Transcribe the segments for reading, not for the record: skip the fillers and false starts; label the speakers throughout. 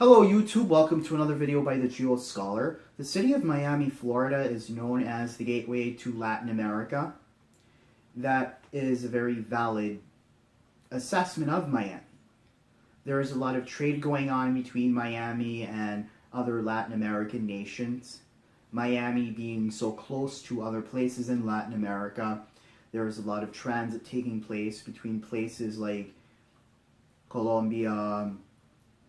Speaker 1: Hello YouTube, welcome to another video by the Geo Scholar. The city of Miami, Florida is known as the gateway to Latin America. That is a very valid assessment of Miami. There is a lot of trade going on between Miami and other Latin American nations. Miami being so close to other places in Latin America, there is a lot of transit taking place between places like Colombia,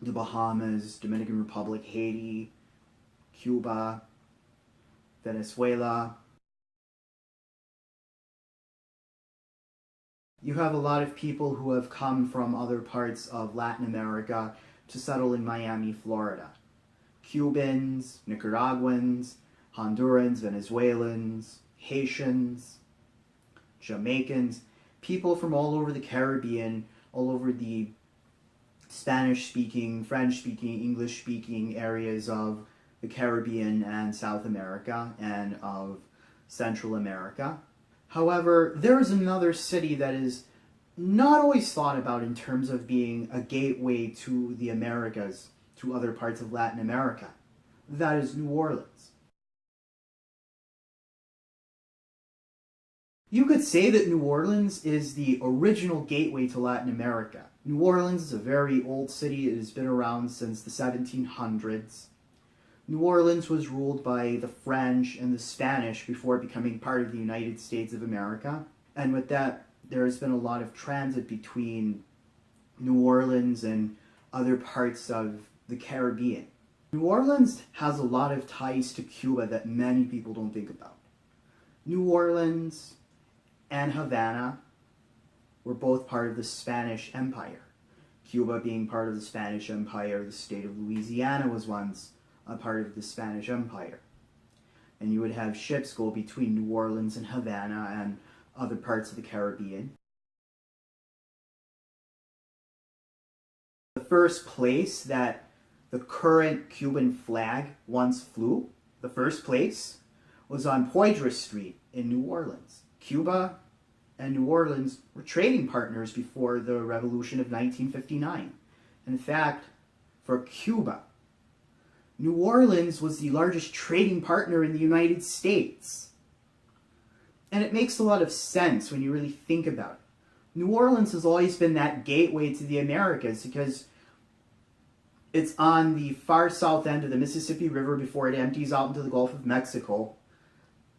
Speaker 1: the Bahamas, Dominican Republic, Haiti, Cuba, Venezuela. You have a lot of people who have come from other parts of Latin America to settle in Miami, Florida. Cubans, Nicaraguans, Hondurans, Venezuelans, Haitians, Jamaicans, people from all over the Caribbean, all over the Spanish-speaking, French-speaking, English-speaking areas of the Caribbean and South America and of Central America. However, there is another city that is not always thought about in terms of being a gateway to the Americas, to other parts of Latin America. That is New Orleans. You could say that New Orleans is the original gateway to Latin America. New Orleans is a very old city. It has been around since the 1700s. New Orleans was ruled by the French and the Spanish before becoming part of the United States of America. And with that, there has been a lot of transit between New Orleans and other parts of the Caribbean. New Orleans has a lot of ties to Cuba that many people don't think about. New Orleans and Havana were both part of the Spanish Empire. Cuba being part of the Spanish Empire, the state of Louisiana was once a part of the Spanish Empire. And you would have ships go between New Orleans and Havana and other parts of the Caribbean. The first place that the current Cuban flag once flew, the first place, was on Poydras Street in New Orleans. Cuba and New Orleans were trading partners before the Revolution of 1959. In fact, for Cuba, New Orleans was the largest trading partner in the United States. And it makes a lot of sense when you really think about it. New Orleans has always been that gateway to the Americas because it's on the far south end of the Mississippi River before it empties out into the Gulf of Mexico.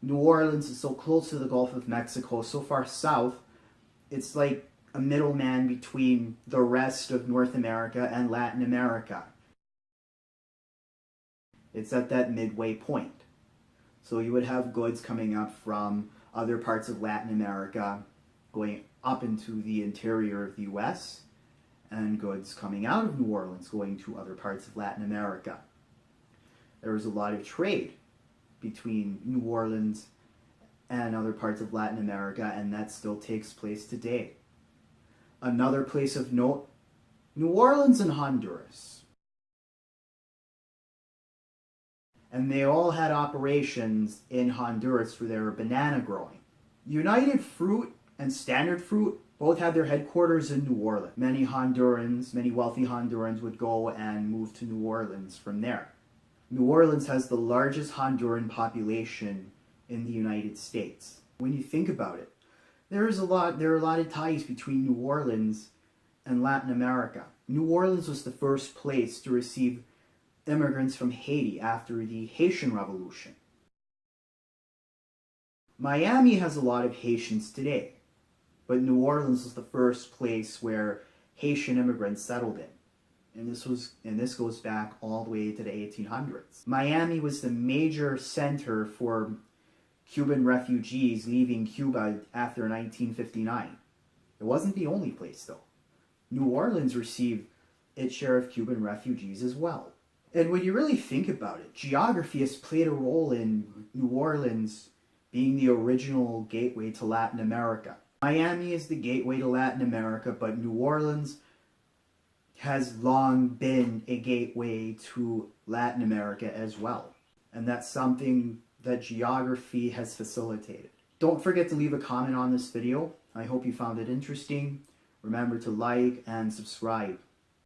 Speaker 1: New Orleans is so close to the Gulf of Mexico, so far south, it's like a middleman between the rest of North America and Latin America. It's at that midway point. So you would have goods coming up from other parts of Latin America going up into the interior of the US, and goods coming out of New Orleans going to other parts of Latin America. There was a lot of trade between New Orleans and other parts of Latin America, and that still takes place today. Another place of note, New Orleans and Honduras. And they all had operations in Honduras for their banana growing. United Fruit and Standard Fruit both had their headquarters in New Orleans. Many wealthy Hondurans would go and move to New Orleans from there. New Orleans has the largest Honduran population in the United States. When you think about it, there are a lot of ties between New Orleans and Latin America. New Orleans was the first place to receive immigrants from Haiti after the Haitian Revolution. Miami has a lot of Haitians today, but New Orleans was the first place where Haitian immigrants settled in. And this goes back all the way to the 1800s. Miami was the major center for Cuban refugees leaving Cuba after 1959. It wasn't the only place though. New Orleans received its share of Cuban refugees as well. And when you really think about it, geography has played a role in New Orleans being the original gateway to Latin America. Miami is the gateway to Latin America, but New Orleans has long been a gateway to Latin America as well. And that's something that geography has facilitated. Don't forget to leave a comment on this video. I hope you found it interesting. Remember to like and subscribe.